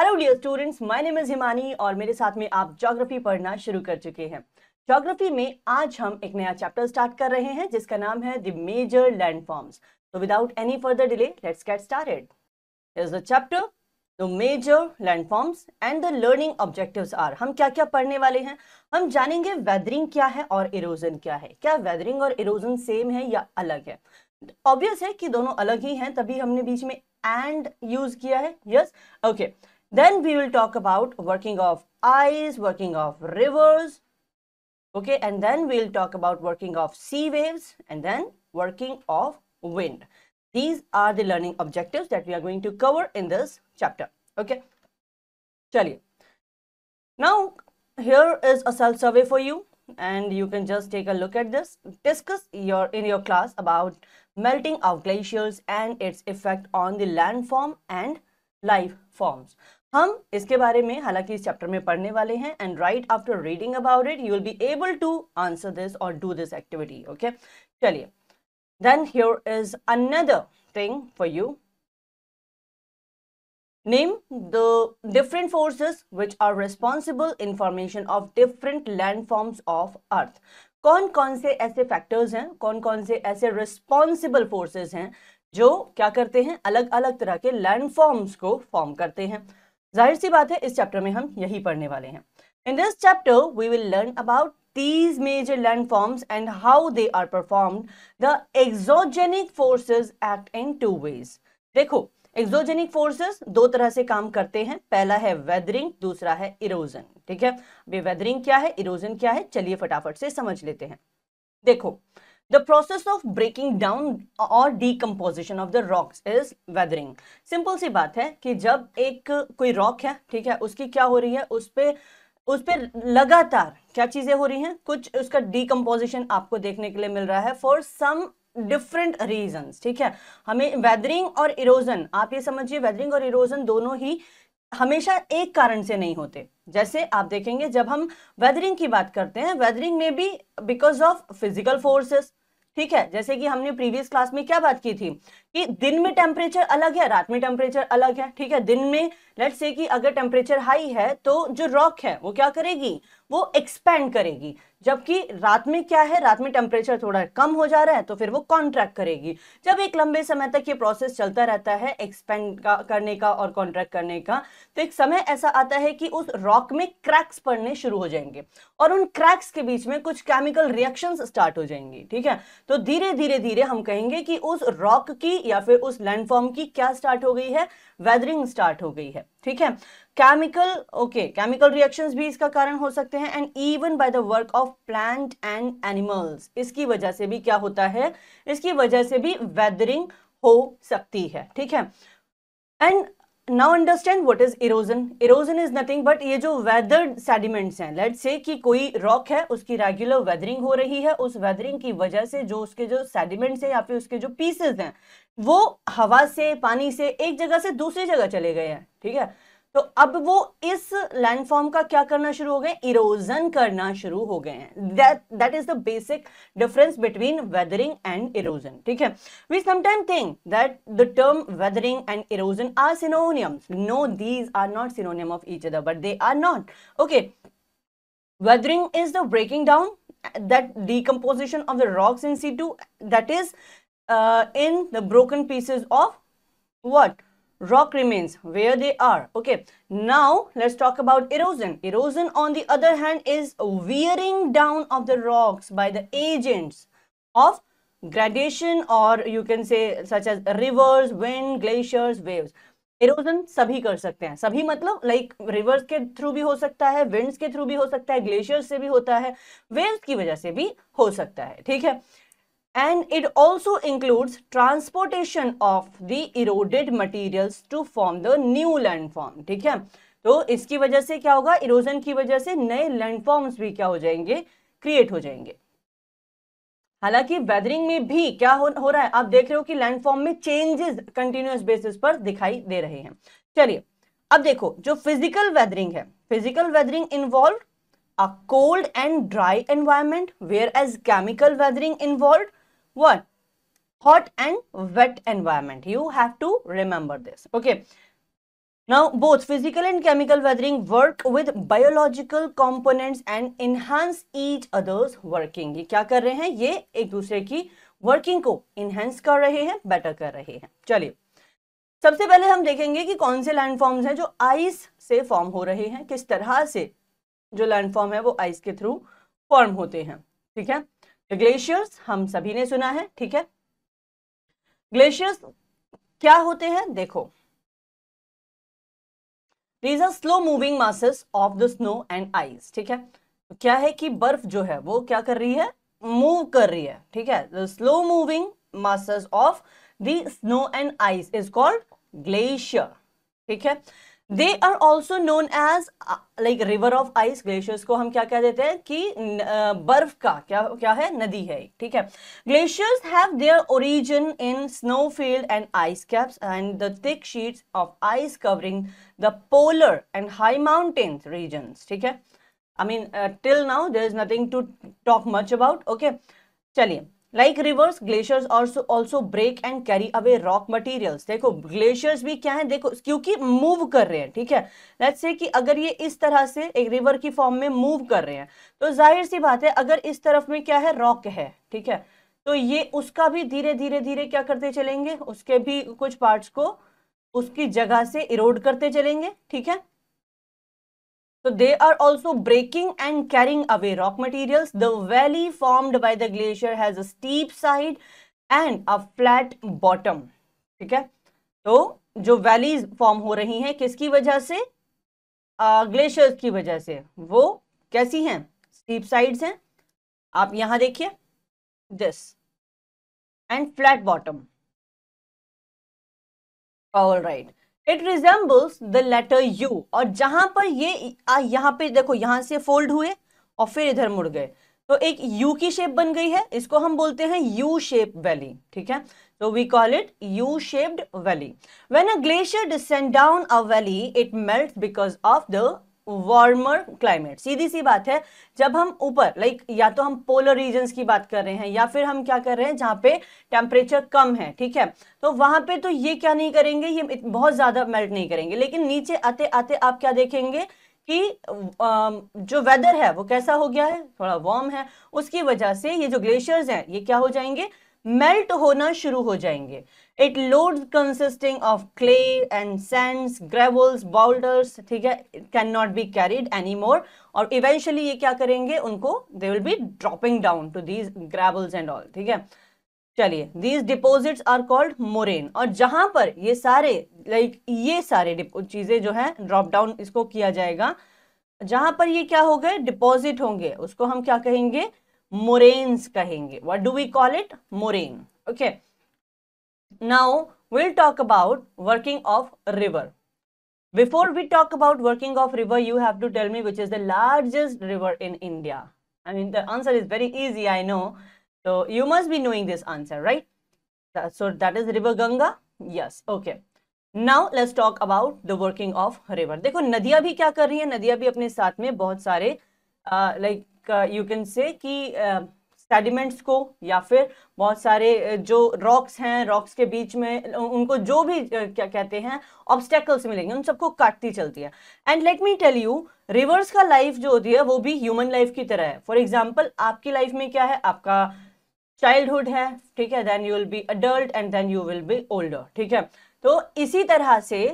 Hello dear students, my name is Himani और मेरे साथ में आप ज्योग्राफी पढ़ना शुरू कर चुके हैं। ज्योग्राफी में आज हम एक नया चैप्टर स्टार्ट कर रहे हैं जिसका नाम है द मेजर लैंडफॉर्म्स। तो without any further delay let's get started. Here's the chapter, the major landforms and the learning objectives are। हम क्या क्या पढ़ने वाले हैं? हम जानेंगे वेदरिंग क्या है और इरोजन क्या है। क्या वेदरिंग और इरोजन सेम है या अलग है? ऑब्वियस है कि दोनों अलग ही हैं, तभी हमने बीच में एंड यूज किया है। Yes, okay. Then we will talk about working of ice, working of rivers, okay, and then we'll talk about working of sea waves and then working of wind. These are the learning objectives that we are going to cover in this chapter. Okay, chaliye. Now here is a self survey for you and you can just take a look at this. Discuss in your class about melting of glaciers and its effect on the landform and life forms. हम इसके बारे में हालांकि इस chapter में पढ़ने वाले हैं and right after reading about it you will be able to answer this और डू दिस एक्टिविटी। ओके, चलिए। Then here is another thing for you. Name the different forces which are responsible in formation of different landforms of earth. कौन कौन से ऐसे factors हैं, कौन कौन से ऐसे रिस्पॉन्सिबल फोर्सेस हैं जो क्या करते हैं, अलग अलग तरह के लैंडफॉर्म्स को फॉर्म करते हैं। जाहिर सी बात है इस चैप्टर में हम यही पढ़ने वाले हैं। In this chapter we will learn about these major landforms and how they are performed. The exogenic forces act in two ways. देखो, exogenic forces दो तरह से काम करते हैं। पहला है weathering, दूसरा है erosion। ठीक है, अभी weathering क्या है, erosion क्या है, चलिए फटाफट से समझ लेते हैं। देखो, the process of breaking down or decomposition of the rocks is weathering। Simple सी बात है कि जब एक कोई रॉक है, ठीक है, उसकी क्या हो रही है, उस पे लगातार क्या चीजें हो रही हैं, कुछ उसका डिकम्पोजिशन आपको देखने के लिए मिल रहा है फॉर सम डिफरेंट रीजंस। ठीक है, हमें वेदरिंग और इरोजन, आप ये समझिए वेदरिंग और इरोजन दोनों ही हमेशा एक कारण से नहीं होते। जैसे आप देखेंगे जब हम वेदरिंग की बात करते हैं, वेदरिंग में भी बिकॉज ऑफ फिजिकल फोर्सेस। ठीक है, जैसे कि हमने प्रीवियस क्लास में क्या बात की थी कि दिन में टेम्परेचर अलग है, रात में टेम्परेचर अलग है। ठीक है, दिन में लेट्स से कि अगर टेम्परेचर हाई है तो जो रॉक है वो क्या करेगी, वो एक्सपैंड करेगी, जबकि रात में क्या है, रात में टेम्परेचर थोड़ा कम हो जा रहा है तो फिर वो कॉन्ट्रैक्ट करेगी। जब एक लंबे समय तक ये प्रोसेस चलता रहता है एक्सपैंड करने का और कॉन्ट्रैक्ट करने का, तो एक समय ऐसा आता है कि उस रॉक में क्रैक्स पड़ने शुरू हो जाएंगे और उन क्रैक्स के बीच में कुछ केमिकल रिएक्शंस स्टार्ट हो जाएंगी। ठीक है, तो धीरे धीरे धीरे हम कहेंगे कि उस रॉक की या फिर उस लैंडफॉर्म की क्या स्टार्ट हो गई है, वेदरिंग स्टार्ट हो गई है। ठीक है, केमिकल रिएक्शंस भी इसका कारण हो सकते हैं and even by the work of plant and animals. इसकी वजह से भी क्या होता है, इसकी वजह से भी वेदरिंग हो सकती है। ठीक है, and now understand what is erosion. Erosion is nothing but ये जो वेदर्ड सेडिमेंट्स हैं, लेट्स से कि कोई रॉक है, उसकी रेगुलर वेदरिंग हो रही है, उस वेदरिंग की वजह से जो उसके जो सेडिमेंट्स हैं या फिर उसके जो पीसेस हैं वो हवा से, पानी से एक जगह से दूसरी जगह चले गए हैं। ठीक है, तो अब वो इस लैंडफॉर्म का क्या करना शुरू हो गए, इरोजन करना शुरू हो गए हैं। That is the basic difference between weathering and erosion. ठीक है, we sometime think that the term weathering and erosion are synonyms. No, these are not synonym of each other, but they are not. Okay, weathering is the breaking down, that decomposition of the rocks in situ, that is in the broken pieces of what, rock remains where they are. Okay, now let's talk about erosion. Erosion on the other hand is wearing down of the rocks by the agents of gradation, or you can say such as rivers, wind, glaciers, waves. Erosion सभी कर सकते हैं, सभी मतलब like reverse के through भी हो सकता है, विंड्स के थ्रू भी हो सकता है, ग्लेशियर्स से भी होता है, वेव्स की वजह से भी हो सकता है। ठीक है, and it also includes transportation of the eroded materials to form the new landform। ठीक है, तो इसकी वजह से क्या होगा, इरोजन की वजह से नए लैंडफॉर्म्स भी क्या हो जाएंगे, क्रिएट हो जाएंगे। हालांकि वेदरिंग में भी क्या हो रहा है, आप देख रहे हो कि लैंडफॉर्म में चेंजेस कंटिन्यूअस बेसिस पर दिखाई दे रहे हैं। चलिए अब देखो, जो फिजिकल वेदरिंग है, physical weathering involve a cold and dry environment, whereas chemical weathering involved what, hot and wet environment. You have to remember this. Okay, Now, both physical and chemical weathering work with biological components and enhance each other's working. ये क्या कर रहे हैं? ये एक दूसरे की working को इनहेंस कर रहे हैं, बेटर कर रहे हैं. चलिए, सबसे पहले हम देखेंगे कि कौन से लैंडफॉर्म्स हैं जो आइस से फॉर्म हो रहे हैं, किस तरह से जो लैंडफॉर्म है वो आइस के थ्रू फॉर्म होते हैं. ठीक है, ग्लेशियर्स हम सभी ने सुना है. ठीक है, ग्लेशियर्स क्या होते हैं? देखो, These are slow moving masses of the snow and ice. ठीक है, तो क्या है कि बर्फ जो है वो क्या कर रही है? मूव कर रही है. ठीक है, the slow moving masses of the snow and ice is called glacier. ठीक है, they are also known as like river of ice. Glaciers को हम क्या कह देते हैं कि बर्फ का क्या है? नदी है. ठीक है, glaciers have their origin in snowfield and ice caps and the thick sheets of ice covering the polar and high mountains regions. ठीक है, I mean till now there is nothing to talk much about. Okay, चलिए, like rivers glaciers also break and carry away rock materials. देखो, glaciers भी क्या है? देखो, क्योंकि move कर रहे हैं. ठीक है, लेट्स से कि अगर ये इस तरह से एक रिवर की फॉर्म में मूव कर रहे हैं, तो जाहिर सी बात है अगर इस तरफ में क्या है? रॉक है. ठीक है, तो ये उसका भी धीरे धीरे धीरे क्या करते चलेंगे? उसके भी कुछ पार्ट्स को उसकी जगह से इरोड करते चलेंगे. ठीक है, so they are also breaking and carrying away rock materials. The valley formed by the glacier has a steep side and a flat bottom. ठीक है, तो जो वैलीज फॉर्म हो रही हैं किसकी वजह से? ग्लेशियर्स की वजह से. वो कैसी हैं? स्टीप साइड्स हैं. आप यहां देखिए, this and flat bottom. All right, it resembles the letter U. और जहां पर ये यहां पे देखो, यहां से फोल्ड हुए और फिर इधर मुड़ गए, तो एक यू की शेप बन गई है. इसको हम बोलते हैं यू शेप वैली. ठीक है, so we call it U-shaped valley. When a glacier descends down a valley, it melts because of the warmer climate. सीधी सी बात है, जब हम ऊपर या तो हम पोलर रीजन्स की बात कर रहे हैं या फिर हम क्या कर रहे हैं जहां पे टेम्परेचर कम है. ठीक है, तो वहां पे तो ये क्या नहीं करेंगे, ये बहुत ज्यादा मेल्ट नहीं करेंगे. लेकिन नीचे आते आते आप क्या देखेंगे कि जो वेदर है वो कैसा हो गया है? थोड़ा वार्म है. उसकी वजह से ये जो ग्लेशियर्स हैं ये क्या हो जाएंगे? मेल्ट होना शुरू हो जाएंगे. It loads consisting of clay and sands, gravels, boulders. ठीक है, can not be carried any more. और इवेंचुअली ये क्या करेंगे? उनको they will be dropping down to these gravels and all. ठीक है, चलिए, these deposits are called moraine. और जहां पर ये सारे ये सारे चीजें जो है ड्रॉप डाउन इसको किया जाएगा, जहां पर ये क्या हो गए? डिपॉजिट होंगे, उसको हम क्या कहेंगे? मोरेन्स कहेंगे. What do we call it? Moraine. Okay, now we'll talk about working of river. Before we talk about working of river, you have to tell me which is the largest river in India. I mean, the answer is very easy, I know. So you must be knowing this answer, right? So that is River Ganga. Yes, okay. Now let's talk about the working of river. देखो, नदियां भी क्या कर रही हैं? नदियां भी अपने साथ में बहुत सारे यू कैन से कि सेडिमेंट्स को या फिर बहुत सारे जो रॉक्स हैं, रॉक्स के बीच में उनको जो भी क्या कहते हैं ऑब्स्टेकल्स मिलेंगे, उन सबको काटती चलती है. And let me tell you, rivers का लाइफ जो होती है वो भी ह्यूमन लाइफ की तरह है. फॉर एग्जाम्पल, आपकी लाइफ में क्या है? आपका चाइल्डहुड है. ठीक है, then you will be adult and then you will be older. ठीक है, तो इसी तरह से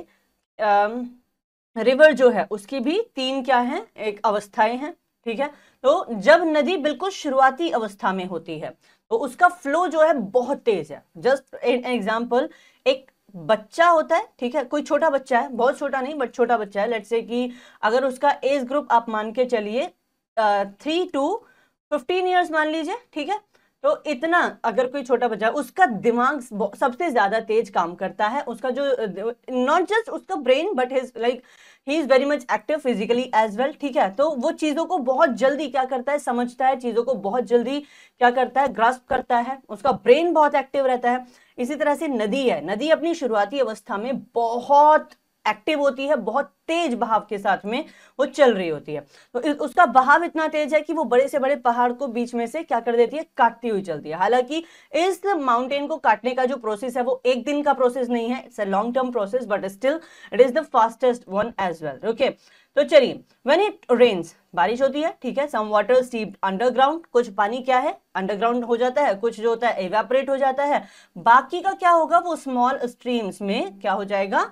रिवर जो है उसकी भी तीन क्या है? एक अवस्थाएं हैं. ठीक है, तो जब नदी बिल्कुल शुरुआती अवस्था में होती है तो उसका फ्लो जो है बहुत तेज है. जस्ट एन एग्जांपल, एक बच्चा होता है. ठीक है, कोई छोटा बच्चा है, बहुत छोटा नहीं बट छोटा बच्चा है. लेट्स से कि अगर उसका एज ग्रुप आप मान के चलिए 3 to 15 ईयर्स मान लीजिए. ठीक है, तो इतना अगर कोई छोटा बच्चा है, उसका दिमाग सबसे ज्यादा तेज काम करता है. उसका जो नॉट जस्ट उसका brain but his he is very much active physically as well. ठीक है, तो वो चीजों को बहुत जल्दी क्या करता है? समझता है. चीजों को बहुत जल्दी क्या करता है? ग्रास्प करता है. उसका ब्रेन बहुत एक्टिव रहता है. इसी तरह से नदी है. नदी अपनी शुरुआती अवस्था में बहुत एक्टिव होती है, बहुत तेज बहाव के साथ में वो चल रही होती है। तो उसका बहाव इतना तेज है कि वो बड़े से बड़े पहाड़ को बीच में से क्या कर देती है, काटती हुई चलती है। हालांकि इस माउंटेन को काटने का जो प्रोसेस है वो एक दिन का प्रोसेस नहीं है, it's a long term process, but still it is the fastest one as well. Okay, तो चलिए, व्हेन इट रेन्स, बारिश होती है, ठीक है, सम वाटर सीप्ड अंडरग्राउंड, कुछ पानी क्या है, अंडरग्राउंड हो जाता है, कुछ जो होता है एवेपोरेट हो जाता है, बाकी का क्या होगा, वो स्मॉल स्ट्रीम्स में क्या हो जाएगा,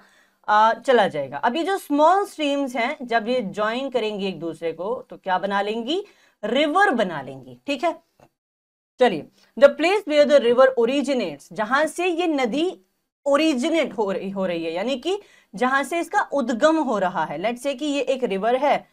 चला जाएगा। अब ये जो स्मॉल स्ट्रीम्स हैं, जब ये ज्वाइन करेंगी एक दूसरे को तो क्या बना लेंगी, रिवर बना लेंगी, ठीक है। चलिए, the place where the river originates, जहां से ये नदी ओरिजिनेट हो रही है, यानी कि जहां से इसका उद्गम हो रहा है। लेट्स से कि ये एक रिवर है,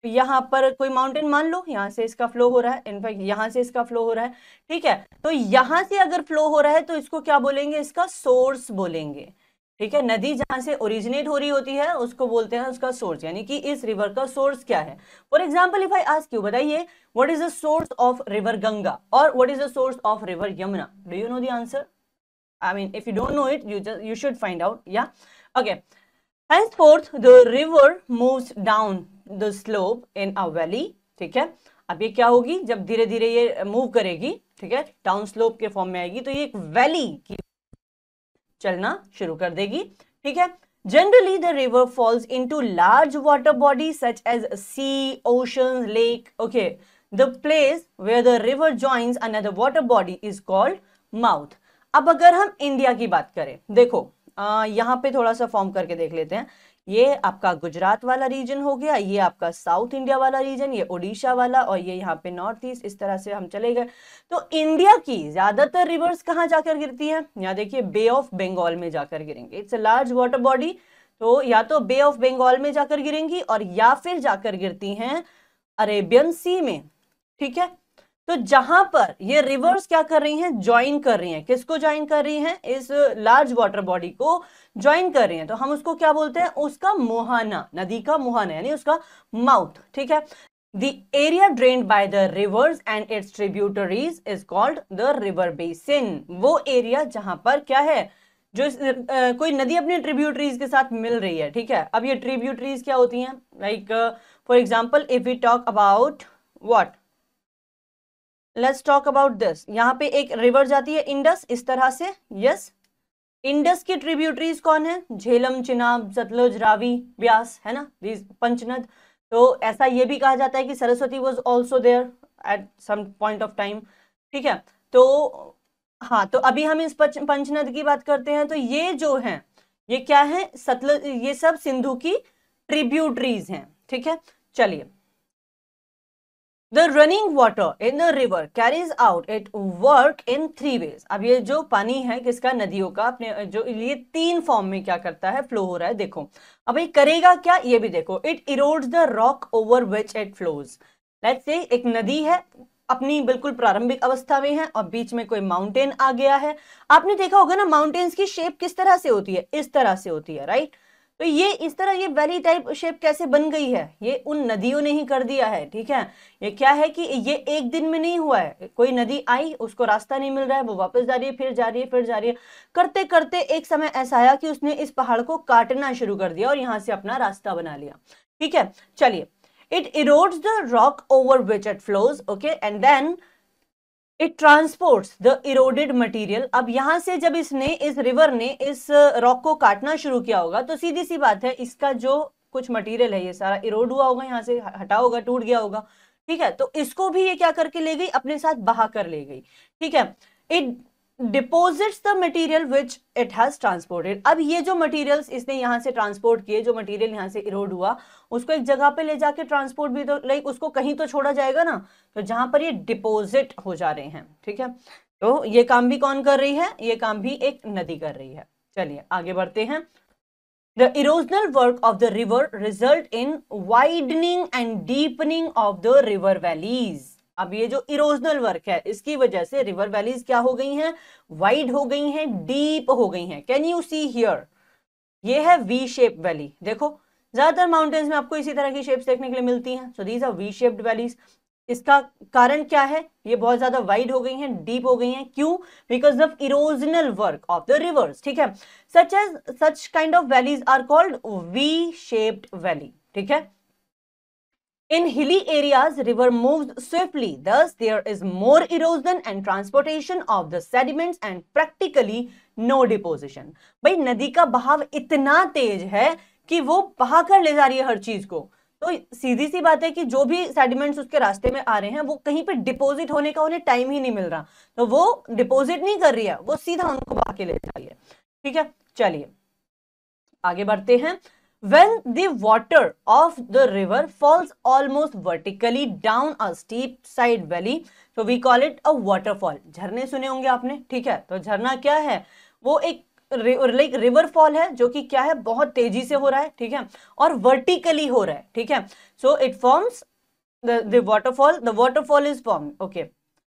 यहां पर कोई माउंटेन मान लो, यहां से इसका फ्लो हो रहा है, इनफैक्ट यहां से इसका फ्लो हो रहा है, ठीक है। तो यहां से अगर फ्लो हो रहा है तो इसको क्या बोलेंगे, इसका सोर्स बोलेंगे, ठीक है। नदी जहां से ओरिजिनेट हो रही होती है उसको बोलते हैं उसका सोर्स, यानी कि इस रिवर का सोर्स क्या है। For example, if I ask you, बताइए what is the source of river Ganga और what is the source of river Yamuna, do you know the answer? I mean, if you don't know it, you should find out. Yeah. Okay. Henceforth, the river moves down the slope in a valley. ठीक है। अब ये क्या होगी, जब धीरे धीरे ये मूव करेगी, ठीक है, डाउन स्लोप के फॉर्म में आएगी, तो ये एक वैली की चलना शुरू कर देगी, ठीक है। Generally, the river falls into large water bodies such as sea, oceans, lake. Okay. The place where the river joins another water body is called mouth. अब अगर हम इंडिया की बात करें, देखो यहाँ पे थोड़ा सा फॉर्म करके देख लेते हैं। ये आपका गुजरात वाला रीजन हो गया, ये आपका साउथ इंडिया वाला रीजन, ये ओडिशा वाला, और ये यहाँ पे नॉर्थ ईस्ट, इस तरह से हम चले गए। तो इंडिया की ज्यादातर रिवर्स कहाँ जाकर गिरती है, यहाँ देखिए बे ऑफ बंगाल में जाकर गिरेंगे। It's a large water body, तो या तो बे ऑफ बंगाल में जाकर गिरेंगी और या फिर जाकर गिरती हैं अरेबियन सी में, ठीक है। तो जहां पर ये रिवर्स क्या कर रही हैं, ज्वाइन कर रही हैं, किसको ज्वाइन कर रही हैं, इस लार्ज वाटर बॉडी को ज्वाइन कर रही हैं, तो हम उसको क्या बोलते हैं, उसका मुहाना, नदी का मुहाना यानी उसका माउथ, ठीक है। The area drained by the rivers and its tributaries is called the river basin. वो एरिया जहां पर क्या है, जो कोई नदी अपने ट्रिब्यूटरीज के साथ मिल रही है, ठीक है। अब ये ट्रिब्यूटरीज क्या होती हैं, like for example if we talk about what, let's talk about this, यहाँ पे एक रिवर जाती है इंडस, इस तरह से, यस। इंडस की ट्रिब्यूटरीज कौन है, झेलम, चिनाब, सतलुज, रावी, ब्यास, है ना, दीज पंचनद। तो ऐसा ये भी कहा जाता है कि Saraswati was also there at some point of time, ठीक है। तो हाँ, तो अभी हम इस पंचनद की बात करते हैं। तो ये जो है, ये क्या है, सतलुज, ये सब सिंधु की ट्रिब्यूटरीज हैं, ठीक है। चलिए, The running water in the river carries out its work in 3 ways. अब ये जो पानी है किसका, नदियों का, अपने जो ये 3 फॉर्म में क्या करता है, फ्लो हो रहा है। देखो अब ये करेगा क्या, ये भी देखो, it erodes the rock over which it flows. Let's say एक नदी है, अपनी बिल्कुल प्रारंभिक अवस्था में है और बीच में कोई माउंटेन आ गया है। आपने देखा होगा ना, माउंटेन्स की शेप किस तरह से होती है, इस तरह से होती है, राइट। तो ये इस तरह ये वैली टाइप शेप कैसे बन गई है, ये उन नदियों ने ही कर दिया है, ठीक है। ये क्या है कि ये एक दिन में नहीं हुआ है, कोई नदी आई, उसको रास्ता नहीं मिल रहा है, वो वापस जा रही है, फिर जा रही है, फिर जा रही है, करते करते एक समय ऐसा आया कि उसने इस पहाड़ को काटना शुरू कर दिया और यहां से अपना रास्ता बना लिया, ठीक है। चलिए, it erodes the rock over which it flows, okay, and then it transports the eroded material. अब यहां से जब इस रिवर ने इस रॉक को काटना शुरू किया होगा, तो सीधी सी बात है, इसका जो कुछ मटेरियल है ये सारा इरोड हुआ होगा, यहां से हटा होगा, टूट गया होगा, ठीक है। तो इसको भी ये क्या करके ले गई, अपने साथ बहा कर ले गई, ठीक है। It deposits the material which it has transported. अब ये जो मटेरियल्स इसने यहां से ट्रांसपोर्ट किए, जो मटेरियल यहां से इरोड हुआ, उसको एक जगह पे ले जाके ट्रांसपोर्ट भी, तो लाइक उसको कहीं तो छोड़ा जाएगा ना, तो जहां पर ये डिपोजिट हो जा रहे हैं, ठीक है। तो ये काम भी कौन कर रही है, ये काम भी एक नदी कर रही है। चलिए आगे बढ़ते हैं। The erosional work of the river result in widening and deepening of the river valleys. अब ये जो इरोजनल वर्क है, इसकी वजह से रिवर वैलीज क्या हो गई हैं, वाइड हो गई हैं, डीप हो गई हैं। कैन यू सी हियर, ये है वी शेप वैली, देखो ज्यादातर माउंटेन्स में आपको इसी तरह की शेप्स देखने के लिए मिलती हैं। So these are V shaped valleys. इसका कारण क्या है? ये बहुत ज्यादा वाइड हो गई हैं, डीप हो गई हैं, क्यों? Because of erosional work of the rivers, ठीक है। Such kind of valleys are called V shaped valley, ठीक है। In hilly areas, river moves swiftly. Thus, there is more erosion and transportation of the sediments and practically no deposition. भाई नदी का बहाव इतना तेज है कि वो बहा कर ले जा रही है हर चीज को। तो सीधी सी बात है कि जो भी सेडिमेंट्स उसके रास्ते में आ रहे हैं वो कहीं पे डिपोजिट होने का उन्हें टाइम ही नहीं मिल रहा, तो वो डिपोजिट नहीं कर रही है, वो सीधा उनको बहा के ले जा रही है, ठीक है। चलिए आगे बढ़ते हैं। When the water of the river falls almost vertically down a steep side valley, so we call it a waterfall. झरने सुने होंगे आपने, ठीक है। तो झरना क्या है? वो एक लाइक रिवर फॉल है जो कि क्या है, बहुत तेजी से हो रहा है, ठीक है, और वर्टिकली हो रहा है, ठीक है। So it forms the waterfall is formed, okay.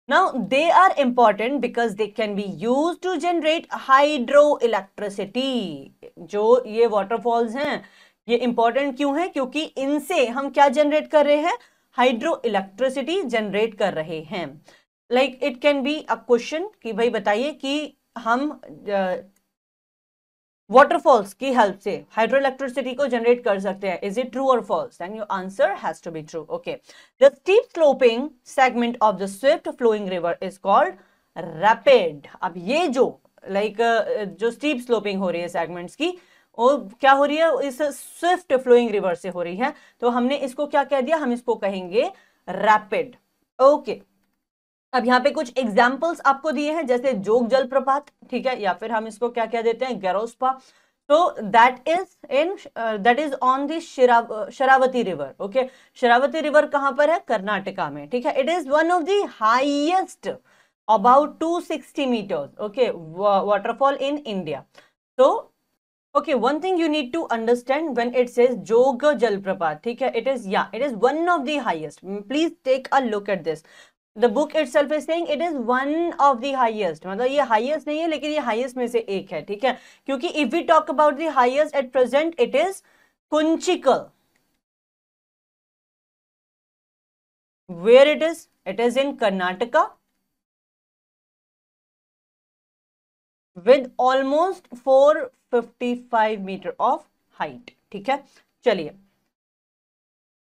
Now they are important because they can be used to generate hydroelectricity. जो ये waterfalls हैं ये इंपॉर्टेंट क्यों है? क्योंकि इनसे हम क्या जनरेट कर रहे हैं? हाइड्रो इलेक्ट्रिसिटी जनरेट कर रहे हैं। Like it can be a question कि भाई बताइए कि हम वाटरफॉल्स की हेल्प से हाइड्रो इलेक्ट्रिसिटी को जनरेट कर सकते हैं। इज इट ट्रू और false? Then your answer has to be true, okay. The steep sloping segment of the swift flowing river is called rapid. अब ये जो जो स्टीप स्लोपिंग हो रही है सेगमेंट्स की, वो क्या हो रही है? इस स्विफ्ट फ्लोइंग रिवर से हो रही है, तो हमने इसको क्या कह दिया? हम इसको कहेंगे रैपिड, ओके। अब यहाँ पे कुछ एग्जाम्पल्स आपको दिए हैं, जैसे जोग जलप्रपात, ठीक है, या फिर हम इसको क्या कह देते हैं? गैरोस्पा। तो that is on the Sharavati river, okay. Sharavati river कहां पर है? कर्नाटका में, ठीक है। It is one of the highest about 260 meters, okay, waterfall in India. So okay, one thing you need to understand when it says Jog Jalprapat, ठीक है, it is one of the highest. Please take a look at this. The book itself is saying it is one of the highest. मतलब ये highest नहीं है, लेकिन ये highest में से एक है, ठीक है। क्योंकि if we talk about the highest at present, it is Kunchikal. Where it is? It is in Karnataka with almost 455 meter of height, ठीक है। चलिए,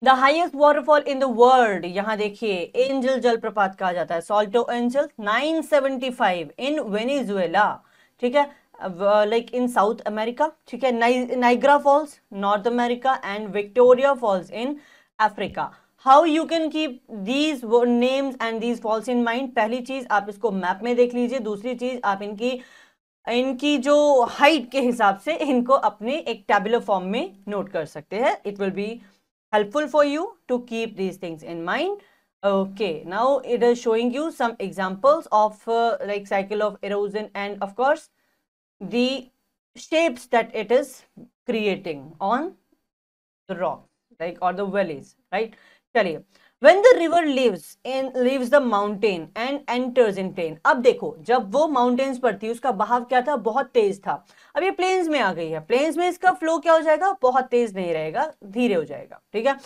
the highest waterfall in the world, यहां देखिए एंजल जलप्रपात कहा जाता है, सॉल्टो एंजल, 975 इन Venezuela, ठीक है, लाइक इन साउथ अमेरिका, ठीक है। Niagara Falls North America and Victoria Falls in Africa. How you can keep these names and these falls in mind? पहली चीज आप इसको मैप में देख लीजिए, दूसरी चीज आप इनकी जो हाइट के हिसाब से इनको अपने एक टेबुलर फॉर्म में नोट कर सकते हैं। It will be helpful for you to keep these things in mind, okay. Now it is showing you some examples of like cycle of erosion and of course the shapes that it is creating on the rock, like or the valleys, right? चलिए, when the river leaves the mountain and enters in plain. अब देखो, जब वो mountains पर थी उसका बहाव क्या था? बहुत तेज था। अब ये प्लेन्स में आ गई है, प्लेन्स में इसका फ्लो क्या हो जाएगा? बहुत तेज नहीं रहेगा, धीरे हो जाएगा, ठीक है।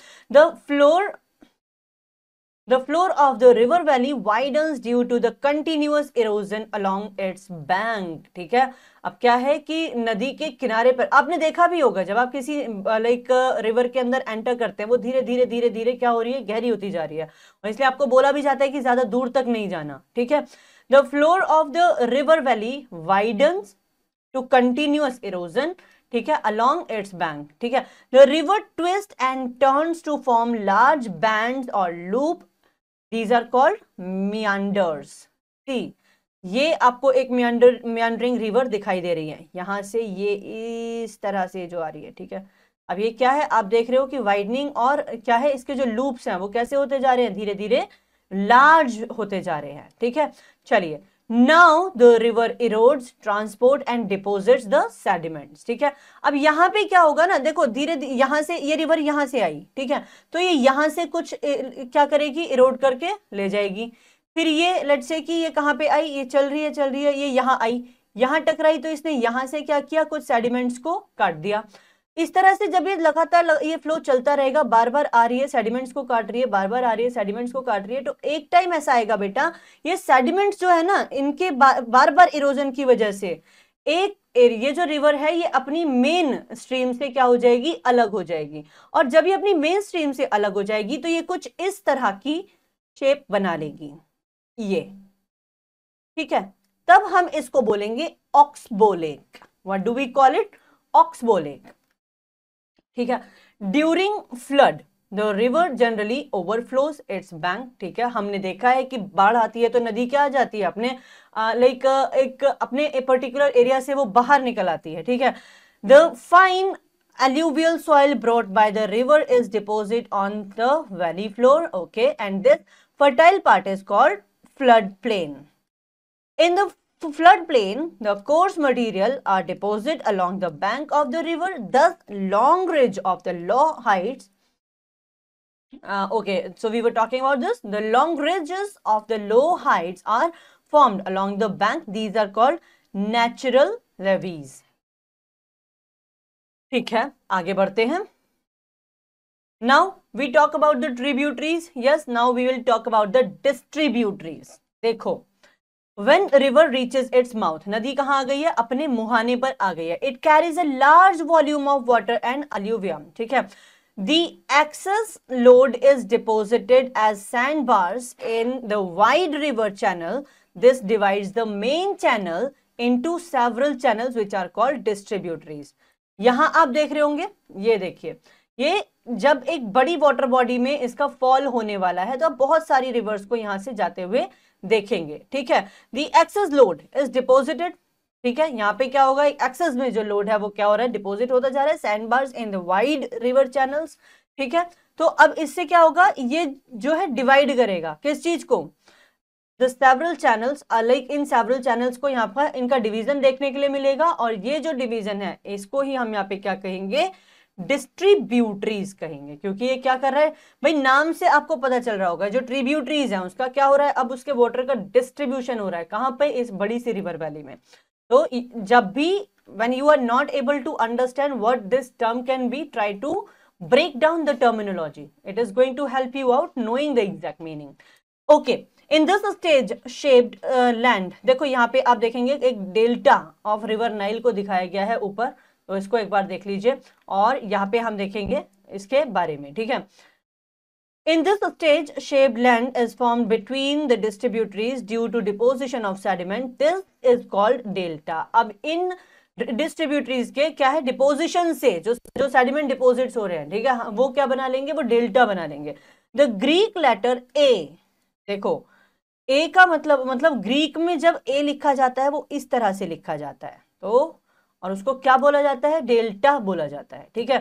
The floor of the river valley widens due to the continuous erosion along its bank, ठीक है। अब क्या है कि नदी के किनारे पर आपने देखा भी होगा, जब आप किसी लाइक रिवर के अंदर एंटर करते हैं, वो धीरे धीरे धीरे धीरे क्या हो रही है? गहरी होती जा रही है, और इसलिए आपको बोला भी जाता है कि ज्यादा दूर तक नहीं जाना, ठीक है। The floor of the river valley widens to continuous erosion, ठीक है, along its bank, ठीक है। The river twists and turns to form large bands or loop. These are called meanders. See, ये आपको एक meandering river दिखाई दे रही है, यहां से ये इस तरह से जो आ रही है, ठीक है। अब ये क्या है? आप देख रहे हो कि वाइडनिंग, और क्या है इसके जो लूप्स हैं वो कैसे होते जा रहे हैं? धीरे धीरे लार्ज होते जा रहे हैं, ठीक है। चलिए, now the river erodes, transport and deposits the sediments, ठीक है। अब यहाँ पे क्या होगा ना, देखो धीरे धीरे यहां से ये रिवर यहां से आई, ठीक है, तो ये यहां से कुछ क्या करेगी? इरोड करके ले जाएगी। फिर ये लेट्स से कि ये कहाँ पे आई? ये चल रही है, ये यहाँ आई, यहाँ टकराई, तो इसने यहां से क्या किया? कुछ सेडिमेंट्स को काट दिया। इस तरह से जब ये लगातार ये फ्लो चलता रहेगा, बार बार आ रही है सेडिमेंट्स को काट रही है, बार बार आ रही है सेडिमेंट्स को काट रही है, तो एक टाइम ऐसा आएगा बेटा, ये सेडिमेंट्स जो है ना, इनके बार बार इरोजन की वजह से एक ये जो रिवर है ये अपनी मेन स्ट्रीम से क्या हो जाएगी, अलग हो जाएगी। और जब ये अपनी मेन स्ट्रीम से अलग हो जाएगी तो ये कुछ इस तरह की शेप बना लेगी, ये, ठीक है। तब हम इसको बोलेंगे oxbow lake. What do we call it? Oxbow lake, ठीक है। During flood the river generally overflows its bank, ठीक है। हमने देखा है कि बाढ़ आती है तो नदी क्या आ जाती है, अपने लाइक एक अपने पर्टिकुलर एरिया से वो बाहर निकल आती है, ठीक है। The fine alluvial soil brought by the river is deposited on the valley floor, okay, and this fertile part is called floodplain. In the floodplain, the coarse material are deposited along the bank of the river. Thus, long ridge of the low heights. Okay, so we were talking about this. The long ridges of the low heights are formed along the bank. These are called natural levees. ठीक है, आगे बढ़ते हैं. Now we talk about the tributaries. Yes, now we will talk about the distributaries. देखो, When river reaches its mouth, नदी कहाँ आ गई है, अपने मुहाने पर आ गई है. It carries a large volume of water and alluvium, ठीक है. The excess load is deposited as sandbars in the wide river channel. This divides the main channel into several channels which are called distributaries. यहां आप देख रहे होंगे, ये देखिए, ये जब एक बड़ी वाटर बॉडी में इसका फॉल होने वाला है तो आप बहुत सारी रिवर्स को यहां से जाते हुए देखेंगे, ठीक है. दी एक्सेस लोड इज डिपोजिटेड, ठीक है. यहां पे क्या होगा, एक्सेस में जो लोड है वो क्या हो रहा है, डिपोजिट होता जा रहा है sand bars in the wide river channels, ठीक है. तो अब इससे क्या होगा, ये जो है डिवाइड करेगा किस चीज को, the several channels, like in several channels को यहाँ पर इनका डिवीजन देखने के लिए मिलेगा. और ये जो डिवीजन है इसको ही हम यहाँ पे क्या कहेंगे, डिस्ट्रीब्यूटरीज कहेंगे. क्योंकि ये क्या कर रहा है भाई, नाम से आपको पता चल रहा होगा, जो ट्रिब्यूटरीज है उसका क्या हो रहा है, अब उसके वाटर का डिस्ट्रीब्यूशन हो रहा है कहां पे, इस बड़ी सी रिवर वैली में. तो जब भी when you are not able to understand what this term can be, try to break down the terminology. It is going to help you out knowing the exact meaning. Okay, in this stage shaped land, देखो यहाँ पे आप देखेंगे एक delta of river Nile को दिखाया गया है ऊपर, तो इसको एक बार देख लीजिए और यहाँ पे हम देखेंगे इसके बारे में, ठीक है. In this stage shaped land is formed between the distributaries due to deposition of sediment. This is called delta. अब इन डिस्ट्रीब्यूटरीज के क्या है, डिपोजिशन से जो सेडिमेंट डिपोजिट्स हो रहे हैं, ठीक है, वो क्या बना लेंगे, वो डेल्टा बना लेंगे. द ग्रीक लेटर ए, देखो ए का मतलब ग्रीक में जब ए लिखा जाता है वो इस तरह से लिखा जाता है, तो और उसको क्या बोला जाता है, डेल्टा बोला जाता है, ठीक है.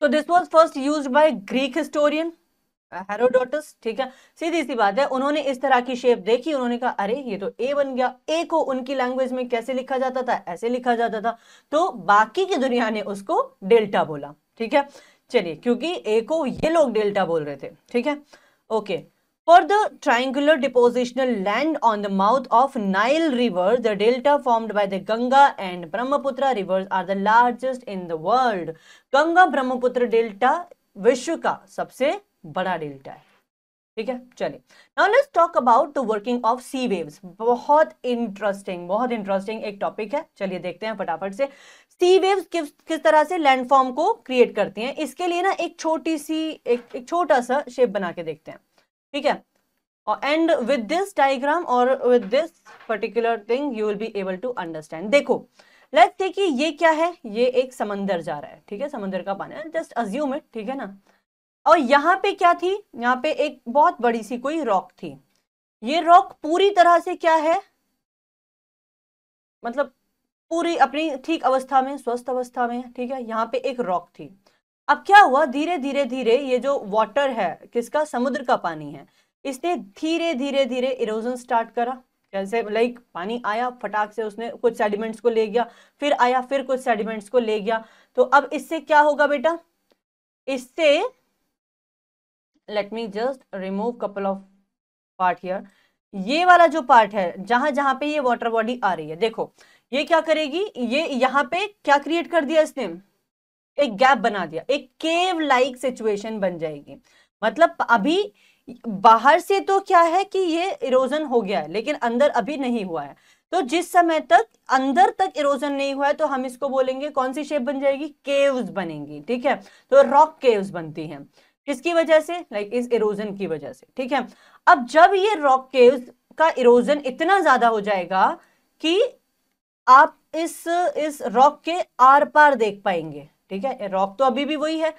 तो this was first used by Greek historian Herodotus, ठीक है. सीधी सी बात है, उन्होंने इस तरह की शेप देखी, उन्होंने कहा अरे ये तो ए बन गया. ए को उनकी लैंग्वेज में कैसे लिखा जाता था, ऐसे लिखा जाता था, तो बाकी की दुनिया ने उसको डेल्टा बोला, ठीक है. चलिए, क्योंकि ए को ये लोग डेल्टा बोल रहे थे, ठीक है. Okay, for the triangular depositional land on the mouth of Nile River, the delta formed by the Ganga and Brahmaputra rivers are the largest in the world. Ganga Brahmaputra delta विश्व का सबसे बड़ा डेल्टा है, ठीक है. चलिए, now let's talk about the working of sea waves. बहुत इंटरेस्टिंग एक टॉपिक है. चलिए देखते हैं फटाफट से, सी वेव्स किस तरह से लैंडफॉर्म को क्रिएट करती हैं. इसके लिए ना एक छोटा सा शेप बना के देखते हैं, ठीक है. एंड विद दिस डायग्राम और with this particular thing you will be able to understand. देखो, लेट्स से कि ये क्या है, ये एक समंदर जा रहा है, ठीक है, समंदर का पानी, जस्ट अज्यूम इट, ठीक है ना. और यहाँ पे क्या थी, यहाँ पे एक बहुत बड़ी सी कोई रॉक थी. ये रॉक पूरी तरह से क्या है, मतलब पूरी अपनी ठीक अवस्था में, स्वस्थ अवस्था में, ठीक है. यहाँ पे एक रॉक थी. अब क्या हुआ, धीरे धीरे ये जो वाटर है किसका, समुद्र का पानी है, इसने धीरे धीरे इरोजन स्टार्ट करा. जैसे लाइक पानी आया, फटाक से उसने कुछ सेडिमेंट्स को ले गया, फिर आया, फिर कुछ सेडिमेंट्स को ले गया. तो अब इससे क्या होगा बेटा, इससे let me just remove couple of part here. ये वाला जो पार्ट है जहां जहां पे ये वाटर बॉडी आ रही है, देखो ये क्या करेगी, ये यहाँ पे क्या क्रिएट कर दिया इसने, एक गैप बना दिया, एक केव लाइक सिचुएशन बन जाएगी। मतलब अभी बाहर से तो क्या है कि ये इरोजन हो गया है, लेकिन अंदर अभी नहीं हुआ है। तो जिस समय तक अंदर तक इरोजन नहीं हुआ है तो हम इसको बोलेंगे कौन सी शेप बन जाएगी, केव्स बनेंगी। ठीक है, तो रॉक केव्स बनती हैं किसकी वजह से, लाइक इस इरोजन की वजह से। ठीक है, अब जब ये रॉक केव्स का इरोजन इतना ज्यादा हो जाएगा कि आप इस रॉक के आर पार देख पाएंगे। ठीक है, रॉक तो अभी भी वही है,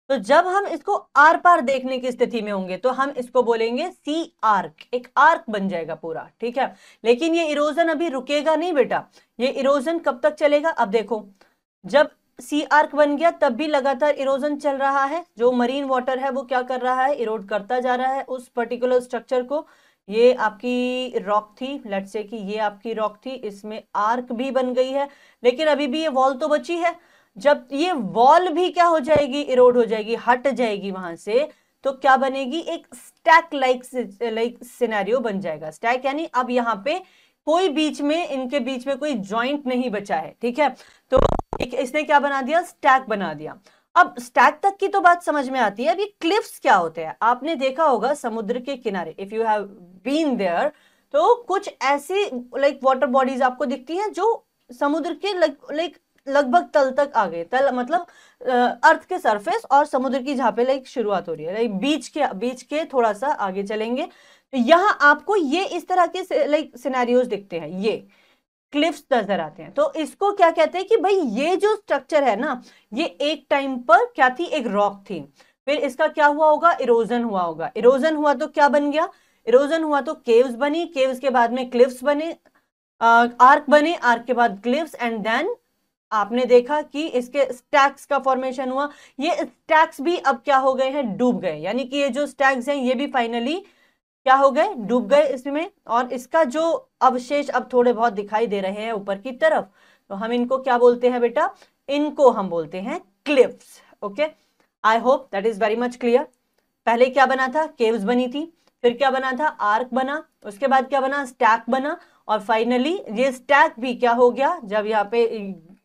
तो जब हम इसको आर पार देखने की स्थिति में होंगे तो हम इसको बोलेंगे सी आर्क, एक आर्क बन जाएगा पूरा। ठीक है, लेकिन ये इरोजन अभी रुकेगा नहीं बेटा, ये इरोजन कब तक चलेगा, अब देखो जब सी आर्क बन गया तब भी लगातार इरोजन चल रहा है। जो मरीन वाटर है वो क्या कर रहा है, इरोड करता जा रहा है उस पर्टिकुलर स्ट्रक्चर को। ये आपकी रॉक थी, लेट्स से कि ये आपकी रॉक थी, इसमें आर्क भी बन गई है, लेकिन अभी भी ये वॉल तो बची है। जब ये वॉल भी क्या हो जाएगी, इरोड हो जाएगी, हट जाएगी वहां से, तो क्या बनेगी, एक स्टैक लाइक सिनेरियो बन जाएगा। स्टैक यानी अब यहाँ पे कोई बीच में, इनके बीच में कोई जॉइंट नहीं बचा है। ठीक है, तो इसने क्या बना दिया, स्टैक बना दिया। अब स्टैक तक की तो बात समझ में आती है, अब ये क्लिफ्स क्या होते हैं, आपने देखा होगा समुद्र के किनारे, if you have been there, तो कुछ ऐसी लाइक वाटर बॉडीज आपको दिखती है जो समुद्र के लाइक लगभग तल तक आ गए, तल मतलब अर्थ के सरफेस और समुद्र की जहां पे लाइक शुरुआत हो रही है, लाइक बीच के थोड़ा सा आगे चलेंगे तो यहां आपको ये इस तरह के लाइक सिनेरियोज दिखते हैं, ये क्लिफ्स नजर आते हैं। तो इसको क्या कहते हैं कि भाई ये जो स्ट्रक्चर है ना, ये एक टाइम पर क्या थी, एक रॉक थी, फिर इसका क्या हुआ होगा, इरोजन हुआ होगा, इरोजन हुआ तो क्या बन गया, इरोजन हुआ तो केव्स बनी, केव्स के बाद में क्लिफ्स बने, आर्क बने, आर्क के बाद क्लिफ्स, एंड देन आपने देखा कि इसके स्टैक्स का फॉर्मेशन हुआ। ये स्टैक्स भी अब क्या हो गए हैं, डूब गए, यानी कि ये जो स्टैक्स हैं ये भी फाइनली क्या हो गए, डूब गए इसमें, और इसका जो अवशेष अब थोड़े बहुत दिखाई दे रहे हैं ऊपर की तरफ, तो हम इनको क्या बोलते हैं बेटा, इनको हम बोलते हैं cliffs. Okay, I hope that is very much clear. पहले क्या बना था, केव्स बनी थी, फिर क्या बना था, आर्क बना, उसके बाद क्या बना, स्टैक बना, और फाइनली ये स्टैक भी क्या हो गया, जब यहाँ पे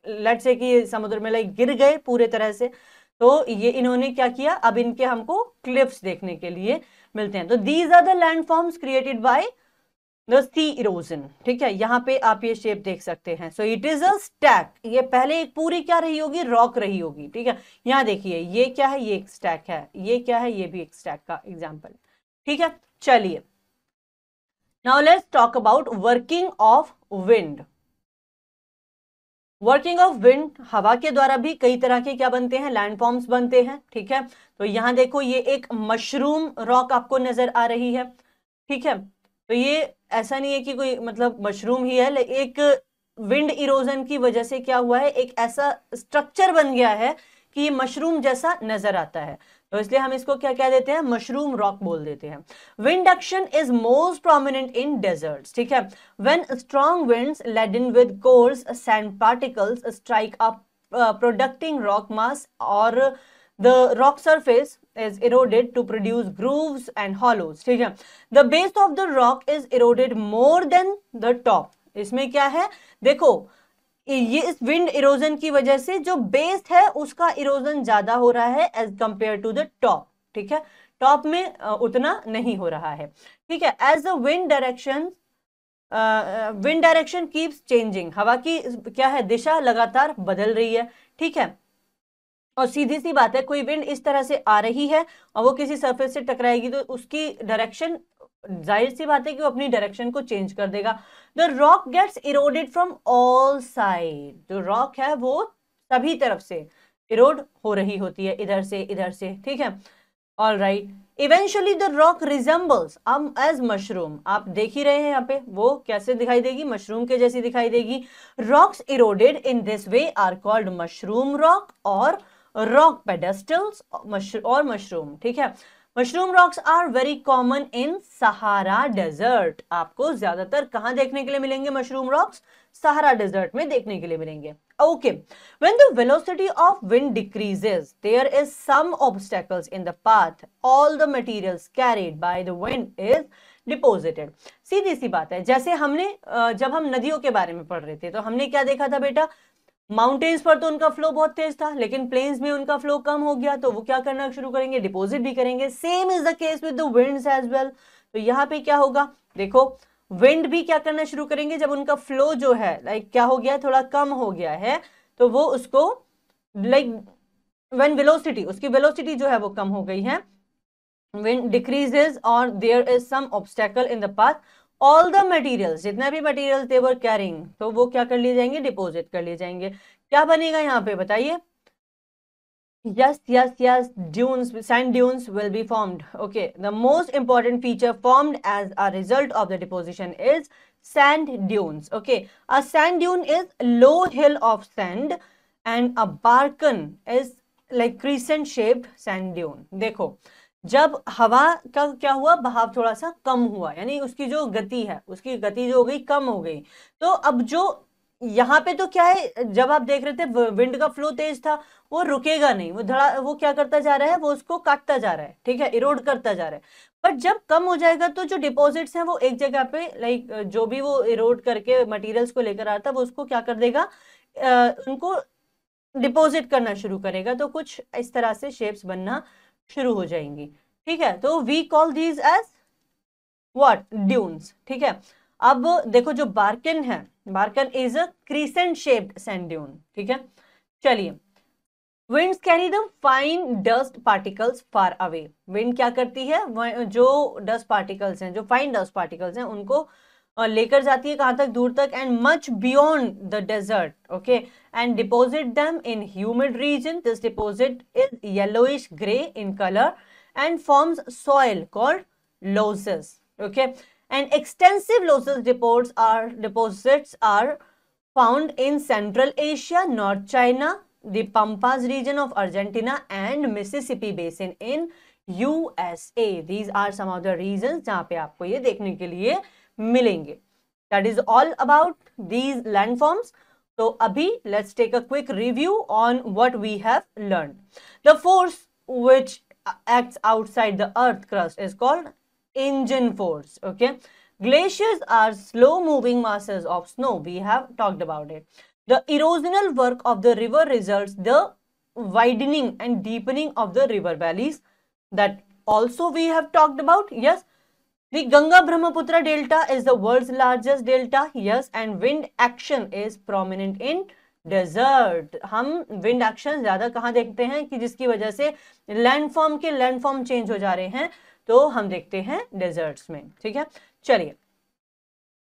लेट्स से कि समुद्र में लाइक गिर गए पूरे तरह से, तो ये इन्होंने क्या किया, अब इनके हमको क्लिफ्स देखने के लिए मिलते हैं। तो these are the land forms created by the sea erosion. ठीक है, यहां पे आप ये शेप देख सकते हैं। So it is a stack, ये पहले एक पूरी क्या रही होगी, रॉक रही होगी। ठीक है, यहां देखिए ये क्या है, ये एक स्टैक है, ये क्या है, ये भी एक स्टैक का एग्जांपल। ठीक है, चलिए now let's talk about working of wind. Working of wind, हवा के द्वारा भी कई तरह के क्या बनते हैं, लैंडफॉर्म्स बनते हैं। ठीक है, तो यहां देखो ये एक मशरूम रॉक आपको नजर आ रही है। ठीक है, तो ये ऐसा नहीं है कि कोई मतलब मशरूम ही है, एक विंड इरोजन की वजह से क्या हुआ है, एक ऐसा स्ट्रक्चर बन गया है कि ये मशरूम जैसा नजर आता है, तो इसलिए हम इसको क्या कह देते हैं, मशरूम रॉक बोल देते हैं। Wind action is most prominent in deserts. ठीक है, when strong winds laden with coarse sand particles strike up protruding rock mass और the rock surface is eroded to produce grooves and hollows. ठीक है, the base of the rock is eroded more than the top. इसमें क्या है, देखो ये इस wind erosion की वजह से जो बेस है उसका इरोजन ज्यादा हो रहा है as compare to the top. ठीक है, टॉप में उतना नहीं हो रहा है। ठीक है, as the wind direction keeps changing, हवा की क्या है, दिशा लगातार बदल रही है। ठीक है, और सीधी सी बात है, कोई विंड इस तरह से आ रही है और वो किसी सरफेस से टकराएगी तो उसकी डायरेक्शन, जाहिर सी बात है कि वो अपनी डायरेक्शन को चेंज कर देगा। The rock gets eroded from all side, जो रॉक है वो सभी तरफ से इरोड हो रही होती है, इधर से इधर से। ठीक है, all right, eventually the rock resembles as mushroom, आप देख ही रहे हैं यहाँ पे वो कैसे दिखाई देगी, मशरूम के जैसी दिखाई देगी। Rocks eroded in this way are called mushroom rock और रॉक पेडेस्टल्स और मशरूम। ठीक है, mushroom rocks are very common in Sahara desert, आपको ज्यादातर कहां देखने के लिए मिलेंगे मशरूम रॉक्स, सहारा डेजर्ट में देखने के लिए मिलेंगे। Okay, when the velocity of wind decreases there is some obstacles in the path, all the materials carried by the wind is deposited. सीधी सी बात है, जैसे हमने जब हम नदियों के बारे में पढ़ रहे थे तो हमने क्या देखा था बेटा, माउंटेन्स पर तो उनका फ्लो बहुत तेज था, लेकिन प्लेन्स में उनका फ्लो कम हो गया, तो वो क्या करना शुरू करेंगे, डिपॉजिट भी करेंगे। Same is the case with the winds as well. तो यहाँ पे क्या होगा, देखो विंड भी क्या करना शुरू करेंगे, जब उनका फ्लो जो है लाइक क्या हो गया, थोड़ा कम हो गया है, तो वो उसको लाइक व्हेन वेलोसिटी, उसकी वेलोसिटी जो है वो कम हो गई है, wind decreases or there is some obstacle in the path, all the materials, जितना भी materials they were carrying, तो वो क्या कर लिए जाएंगे, डिपोजिट कर लिए जाएंगे। क्या बनेगा यहाँ पे बताइए, yes, dunes, sand dunes will be formed. Okay, the most important feature formed as a result of the deposition is sand dunes. Okay, a sand dune is low hill of sand and a barken is like crescent shaped sand dune. देखो जब हवा का क्या हुआ, बहाव थोड़ा सा कम हुआ, यानी उसकी जो गति है, उसकी गति जो हो गई कम हो गई, तो अब जो यहाँ पे तो क्या है, जब आप देख रहे थे विंड का फ्लो तेज था, वो रुकेगा नहीं, वो क्या करता जा रहा है, वो उसको काटता जा रहा है, ठीक है, इरोड करता जा रहा है। बट जब कम हो जाएगा तो जो डिपॉजिट्स हैं वो एक जगह पे लाइक जो भी वो इरोड करके मटेरियल्स को लेकर आता है, वो उसको क्या कर देगा, उनको डिपॉजिट करना शुरू करेगा, तो कुछ इस तरह से शेप्स बनना शुरू हो जाएंगी। ठीक है, तो we call these as what, dunes. ठीक है, अब देखो जो बार्कन है, barchan is a crescent shaped sand dune. ठीक है, चलिए, winds carry the fine dust particles far away. Wind क्या करती है, जो डस्ट पार्टिकल्स हैं, जो फाइन डस्ट पार्टिकल्स हैं, उनको लेकर जाती है कहां तक, दूर तक, and much beyond the desert. Okay, and deposit them in humid region. This deposit is yellowish grey in colour and forms soil called losses. Okay, and extensive losses deposits are found in Central Asia, North China, the Pampas region of Argentina and Mississippi Basin in USA. These are some of the regions जहां पे आपको ये देखने के लिए मिलेंगे। That is all about these landforms. तो अभी let's take a quick review on what we have learned. The force which acts outside the earth crust is called engine force. Okay, glaciers are slow moving masses of snow, we have talked about it. The erosional work of the river results the widening and deepening of the river valleys, that also we have talked about. Yes, the Ganga Brahmaputra delta is the world's largest delta. Yes, and wind action is prominent in desert. हम wind action ज्यादा कहां देखते हैं कि जिसकी वजह से landform change हो जा रहे हैं, तो हम देखते हैं डेजर्ट्स में। ठीक है, चलिए,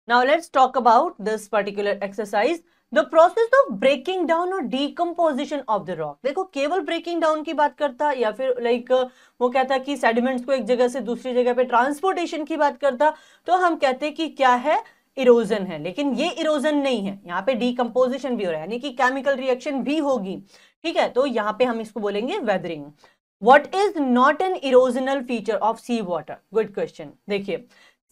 now let's talk about this particular exercise, the process of breaking down और डीकम्पोजिशन ऑफ द रॉक। देखो केवल ब्रेकिंग डाउन की बात करता, या फिर लाइक वो कहता कि सेडिमेंट्स को एक जगह से दूसरी जगह पे ट्रांसपोर्टेशन की बात करता, तो हम कहते कि क्या है, इरोजन है। लेकिन ये इरोजन नहीं है, यहाँ पे डीकम्पोजिशन भी हो रहा है, यानी कि केमिकल रिएक्शन भी होगी। ठीक है, तो यहाँ पे हम इसको बोलेंगे weathering. What is not an erosional feature of sea water? Good question. देखिए,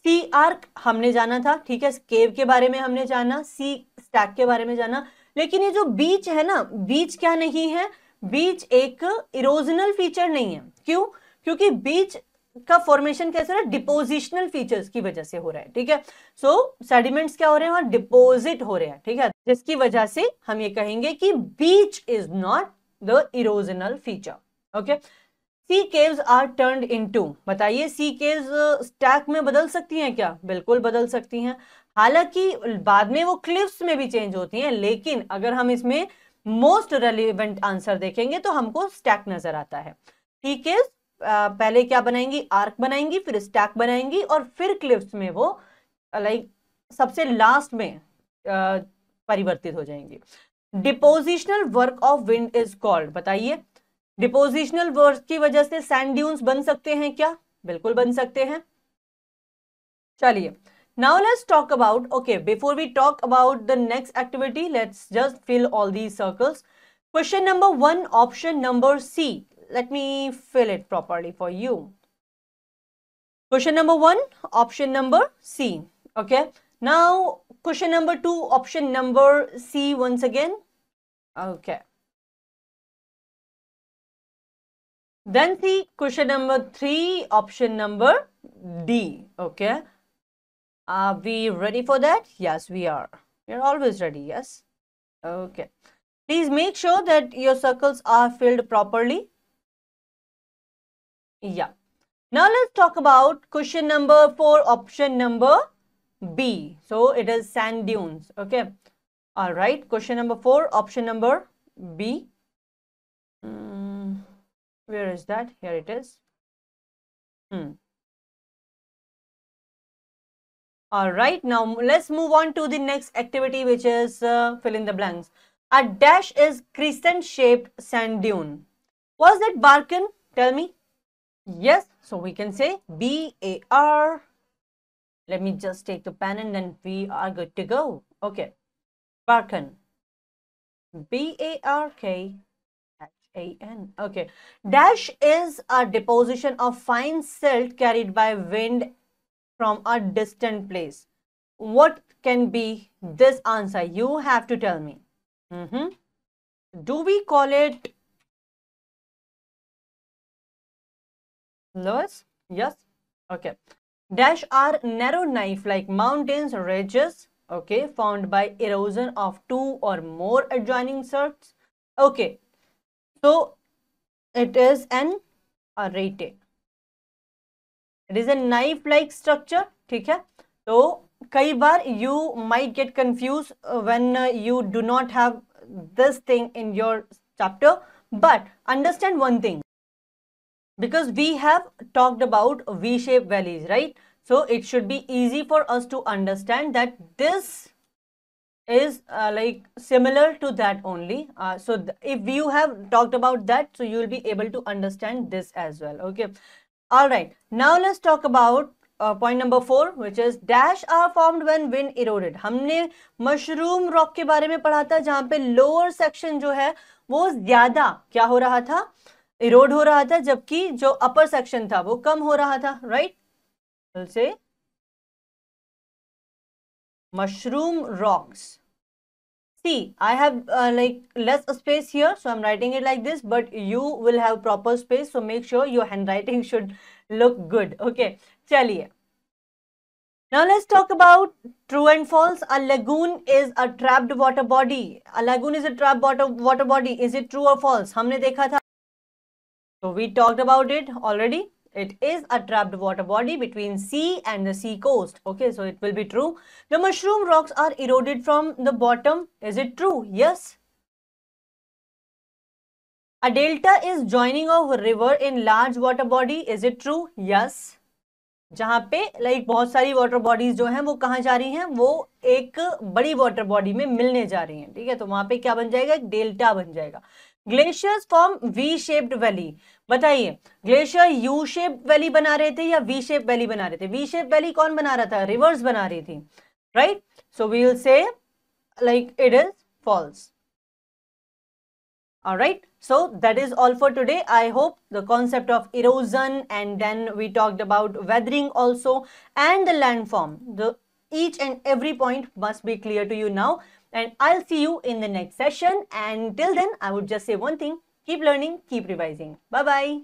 सी आर्क हमने जाना था, ठीक है, केव के बारे में हमने जाना, सी स्टैक के बारे में जाना, लेकिन ये जो बीच है ना, बीच क्या नहीं है, बीच एक इरोजनल फीचर नहीं है। क्यों? क्योंकि बीच का फॉर्मेशन कैसे हो रहा है, डिपोजिशनल फीचर्स की वजह से हो रहा है। ठीक है, सो सेडिमेंट्स क्या हो रहे हैं, वहां डिपोजिट हो रहे हैं। ठीक है, जिसकी वजह से हम ये कहेंगे कि beach is not the erosional feature. Okay, sea caves are turned into, बताइए सी केव्स स्टैक में बदल सकती हैं क्या? बिल्कुल बदल सकती हैं, हालांकि बाद में वो क्लिफ्स में भी चेंज होती हैं, लेकिन अगर हम इसमें मोस्ट रेलिवेंट आंसर देखेंगे तो हमको स्टैक नजर आता है। सी केव्स पहले क्या बनाएंगी, आर्क बनाएंगी, फिर स्टैक बनाएंगी, और फिर क्लिफ्स में वो लाइक सबसे लास्ट में परिवर्तित हो जाएंगी। Depositional work of wind is called, बताइए डिपोजिशनल वर्क की वजह से सैंड ड्यून्स बन सकते हैं क्या? बिल्कुल बन सकते हैं। चलिए, now let's talk about, okay, before we talk about the next activity, let's just fill all these circles. Question number 1, option number C. Let me fill it properly for you. Question number 1, option number C. Okay, now question number 2, option number C once again. Okay, then see question number 3, option number D. Okay, are we ready for that? Yes, we are. We are always ready. Yes. Okay. Please make sure that your circles are filled properly. Yeah. Now let's talk about question number 4, option number B. So it is sand dunes. Okay. All right. Question number 4, option number B. Where is that? Here it is. All right. Now let's move on to the next activity, which is fill in the blanks. A dash is crescent shaped sand dune. Was it Barkan? Tell me. Yes. So we can say BAR. Let me just take the pen and then we are good to go. Okay. Barkan. BARKHAN. Okay. Dash is a deposition of fine silt carried by wind from a distant place. What can be this answer? You have to tell me. Do we call it Lois? Yes. Okay. Dash are narrow knife-like mountains ridges, okay, formed by erosion of two or more adjoining cirques. Okay. So it is an arete. It is a knife-like structure. ठीक है? तो कई बार you might get confused when you do not have this thing in your chapter. But understand one thing. Because we have talked about V-shaped valleys, right? So it should be easy for us to understand that this is like similar to that only. So if you have talked about that, so you will be able to understand this as well. Okay. All right. Now let's talk about point number 4, which is dash are formed when wind eroded. हमने mushroom rock के बारे में पढ़ा था, जहां पे lower section जो है वो ज्यादा क्या हो रहा था, इरोड हो रहा था, जबकि जो अपर सेक्शन था वो कम हो रहा था, राइट? से mushroom rocks. See, I have like less space here, so I'm writing it like this, but you will have proper space, so make sure your handwriting should look good. Okay, chaliye. Now let's talk about true and false. A lagoon is a trapped water body. A lagoon is a trapped water body. Is it true or false? हमने देखा था. So we talked about it already. It is a trapped water body between sea and the sea coast. Okay, so it will be true. The mushroom rocks are eroded from the bottom. Is it true? Yes. A delta is joining of a river in large water body. Is it true? Yes. जहां पे like बहुत सारी water bodies जो हैं वो कहाँ जा रही हैं, वो एक बड़ी वाटर बॉडी में मिलने जा रही हैं. ठीक है, तो वहां पे क्या बन जाएगा, डेल्टा बन जाएगा. Glaciers form we shaped valley. बताइए, ग्लेशियर यू शेप वैली बना रहे थे या वी शेप वैली बना रहे थे? वी शेप वैली कौन बना रहा था? रिवर्स बना रही थी, right? So we will say like it is false. All right, so that is all for today. I hope the concept of erosion, and then we talked about weathering also, and the landform, the each and every point must be clear to you now. And I'll see you in the next session. And till then, I would just say one thing: keep learning, keep revising. Bye bye.